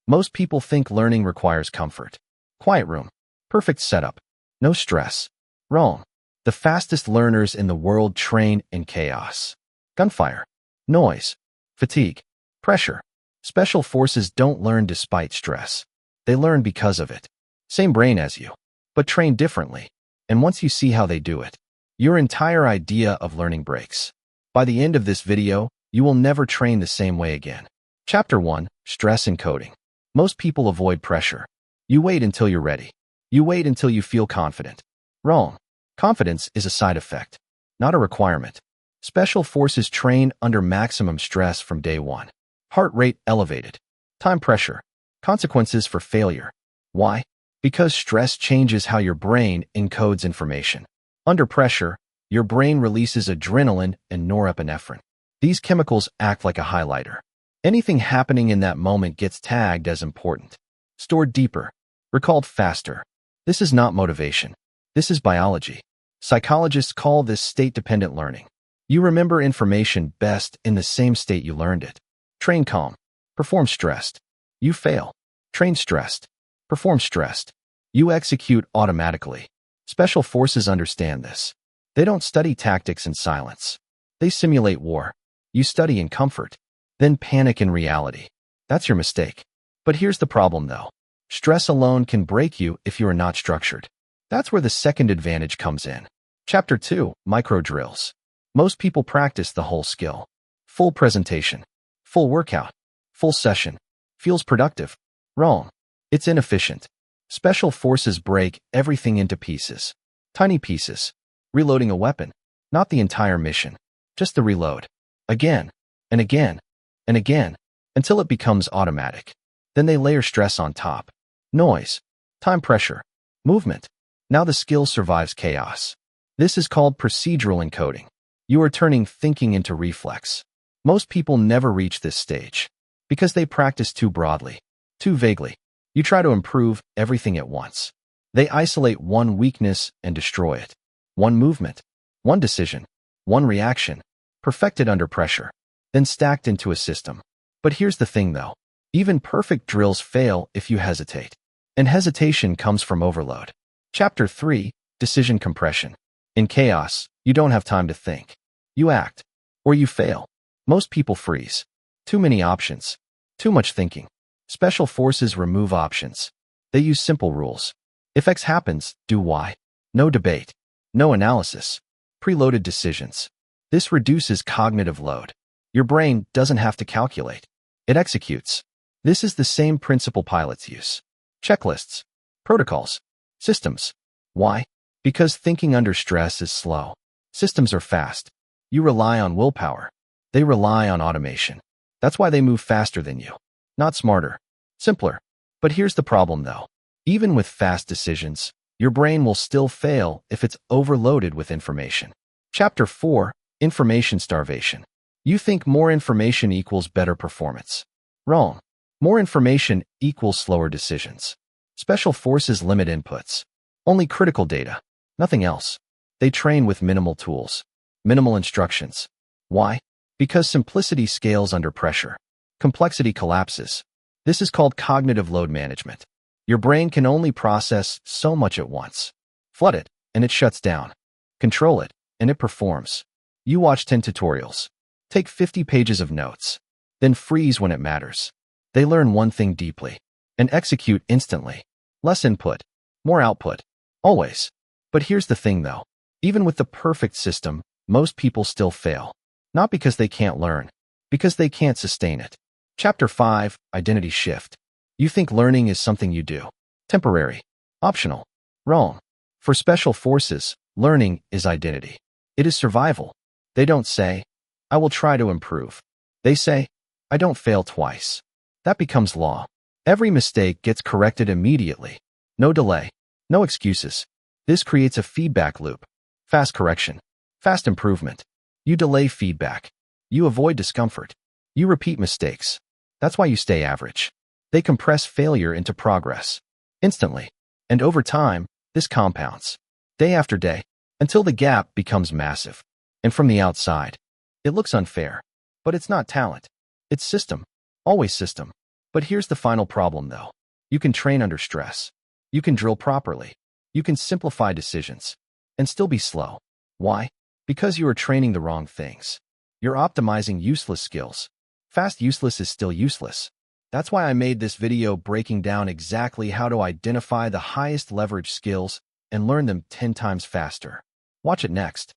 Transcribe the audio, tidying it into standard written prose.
Most people think learning requires comfort. Quiet room. Perfect setup. No stress. Wrong. The fastest learners in the world train in chaos. Gunfire. Noise. Fatigue. Pressure. Special forces don't learn despite stress. They learn because of it. Same brain as you, but trained differently. And once you see how they do it, your entire idea of learning breaks. By the end of this video, you will never train the same way again. Chapter 1. Stress encoding. Most people avoid pressure. You wait until you're ready. You wait until you feel confident. Wrong. Confidence is a side effect, not a requirement. Special forces train under maximum stress from day one. Heart rate elevated. Time pressure. Consequences for failure. Why? Because stress changes how your brain encodes information. Under pressure, your brain releases adrenaline and norepinephrine. These chemicals act like a highlighter. Anything happening in that moment gets tagged as important. Stored deeper. Recalled faster. This is not motivation. This is biology. Psychologists call this state-dependent learning. You remember information best in the same state you learned it. Train calm. Perform stressed. You fail. Train stressed. Perform stressed. You execute automatically. Special forces understand this. They don't study tactics in silence. They simulate war. You study in comfort, then panic in reality. That's your mistake. But here's the problem though. Stress alone can break you if you are not structured. That's where the second advantage comes in. Chapter 2. Micro drills. Most people practice the whole skill. Full presentation. Full workout. Full session. Feels productive. Wrong. It's inefficient. Special forces break everything into pieces. Tiny pieces. Reloading a weapon. Not the entire mission. Just the reload. Again. And again. And again. Until it becomes automatic. Then they layer stress on top. Noise. Time pressure. Movement. Now the skill survives chaos. This is called procedural encoding. You are turning thinking into reflex. Most people never reach this stage because they practice too broadly, too vaguely. You try to improve everything at once. They isolate one weakness and destroy it. One movement, one decision, one reaction, perfected under pressure, then stacked into a system. But here's the thing though. Even perfect drills fail if you hesitate. And hesitation comes from overload. Chapter 3. Decision compression. In chaos, you don't have time to think. You act. Or you fail. Most people freeze. Too many options. Too much thinking. Special forces remove options. They use simple rules. If X happens, do Y. No debate. No analysis. Preloaded decisions. This reduces cognitive load. Your brain doesn't have to calculate. It executes. This is the same principle pilots use. Checklists. Protocols. Systems. Why? Because thinking under stress is slow. Systems are fast. You rely on willpower. They rely on automation. That's why they move faster than you. Not smarter. Simpler. But here's the problem though. Even with fast decisions, your brain will still fail if it's overloaded with information. Chapter 4. Information starvation. You think more information equals better performance. Wrong. More information equals slower decisions. Special forces limit inputs. Only critical data. Nothing else. They train with minimal tools. Minimal instructions. Why? Because simplicity scales under pressure. Complexity collapses. This is called cognitive load management. Your brain can only process so much at once. Flood it, and it shuts down. Control it, and it performs. You watch 10 tutorials. Take 50 pages of notes. Then freeze when it matters. They learn one thing deeply and execute instantly. Less input, more output. Always. But here's the thing though. Even with the perfect system, most people still fail. Not because they can't learn, because they can't sustain it. Chapter 5. Identity shift. You think learning is something you do. Temporary. Optional. Wrong. For special forces, learning is identity. It is survival. They don't say, I will try to improve. They say, I don't fail twice. That becomes law. Every mistake gets corrected immediately. No delay. No excuses. This creates a feedback loop. Fast correction. Fast improvement. You delay feedback. You avoid discomfort. You repeat mistakes. That's why you stay average. They compress failure into progress. Instantly. And over time, this compounds. Day after day. Until the gap becomes massive. And from the outside, it looks unfair. But it's not talent. It's system. Always system. But here's the final problem, though. You can train under stress. You can drill properly. You can simplify decisions and still be slow. Why? Because you are training the wrong things. You're optimizing useless skills. Fast useless is still useless. That's why I made this video breaking down exactly how to identify the highest leverage skills and learn them 10 times faster. Watch it next.